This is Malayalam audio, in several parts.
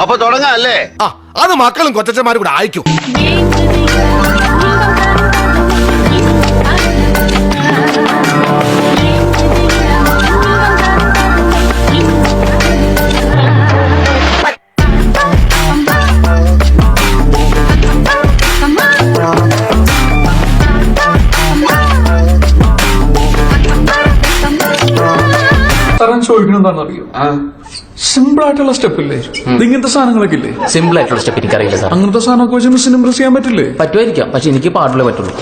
അപ്പൊ തുടങ്ങാം അല്ലേ? അത് മക്കളും കൊച്ചന്മാരും കൂടെ അയക്കും. ചോദിക്കണെന്താണെന്നറിയോ? സിമ്പിൾ ആയിട്ടുള്ള സ്റ്റെപ്പ് ഇല്ലേ? ഇങ്ങനത്തെ സാധനങ്ങളൊക്കെ ഇല്ലേ? സിമ്പിൾ ആയിട്ടുള്ള സ്റ്റെപ്പ് എനിക്കറിയില്ല സാർ. അങ്ങനത്തെ സാധനമൊക്കെ വെച്ച് മിസ്സിന് ഇംപ്രസ് ചെയ്യാൻ പറ്റില്ലേ? പറ്റുമായിരിക്കാം, പക്ഷെ എനിക്ക് പാടില്ലേ പറ്റുള്ളൂ.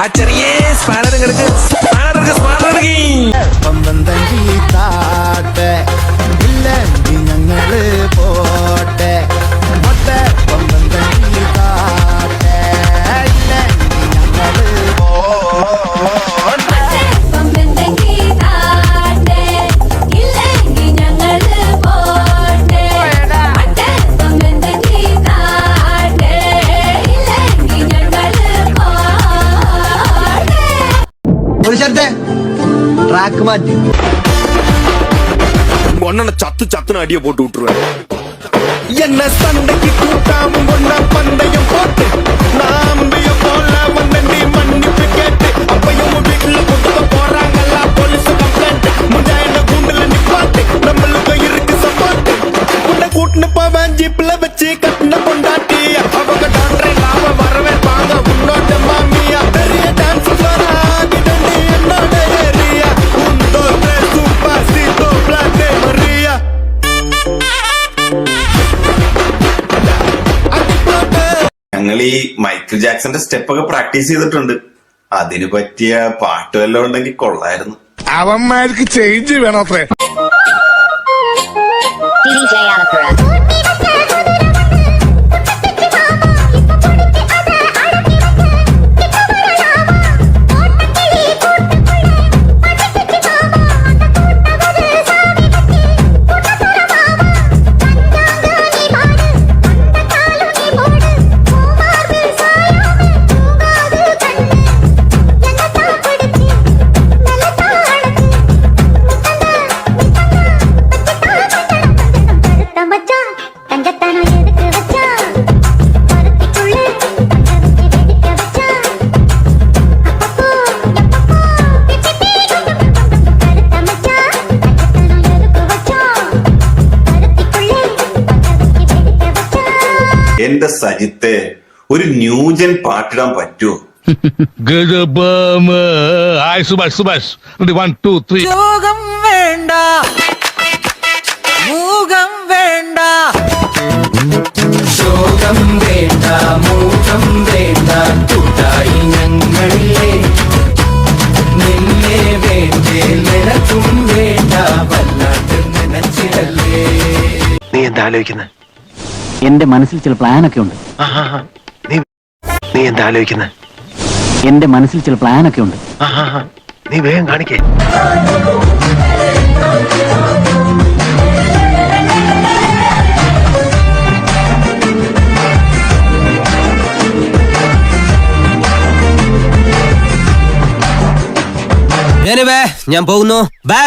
ആ ചെറിയ സ്പാനറുകൾക്ക് ഞങ്ങള് പോട്ടെ ട്രാക്ക് മാറ്റി ஒன்ன சத்துன்னு அடிய போட்டு விட்டுருவேன். என்ன சண்டைக்கு கூட்டாம ஒன்ன பந்தயம் போட்டு நாம்பிய போல வந்த நீ மன்னிப்பு கேட்டு அப்பையும் வீட்டுல கொடுக்க போறாங்கல்ல போலீஸ் கம்ப்ளைண்ட் முஞ்சாயின கூண்டுல நிப்பாட்டு நம்மளுக்கு இருக்கு சப்போர்ட் உன்னை கூட்டுன்னு போவேன் ஜீப்ல வச்சு கட்டின பொண்டாட்டி அவங்க டாக்டரை லாப வரவே பாங்க உன்னோட மாமியா பெரிய டான்ஸ் ஆகிட்டு என்னோட ஏரியா உண்டோ சூப்பர் சீட்டோ பிளாட்டே மரியா. ഞങ്ങൾ ഈ മൈക്കിൾ ജാക്സന്റെ സ്റ്റെപ്പൊക്കെ പ്രാക്ടീസ് ചെയ്തിട്ടുണ്ട്. അതിന് പറ്റിയ പാട്ട് വല്ലതും ഉണ്ടെങ്കിൽ കൊള്ളായിരുന്നു. അവന്മാർക്ക് ചേഞ്ച് വേണോത്രേ. എന്റെ സജിത്തെ ഒരു ന്യൂജൻ പാട്ടിടാൻ പറ്റുമോ? സുഭാഷ് 1 2 3 യോഗം വേണ്ട മൂകം വേണ്ട ശോകം വേണ്ട മൂകം വേണ്ട കൂട്ടായി ഞങ്ങളിലെ നിന്നെ വേണ്ടേ നിനക്കും വേണ്ട വല്ലാണ്ട് നനച്ചിടല്ലേ. നീ എന്താ ആലോചിക്കുന്നത്? എന്റെ മനസ്സിൽ ചില പ്ലാനൊക്കെ ഉണ്ട്. നീ എന്താ ആലോചിക്കുന്നത്? എന്റെ മനസ്സിൽ ചില പ്ലാനൊക്കെ ഉണ്ട്. നീ വേഗം കാണിക്കേ. ഞാൻ പോകുന്നു. ബൈ.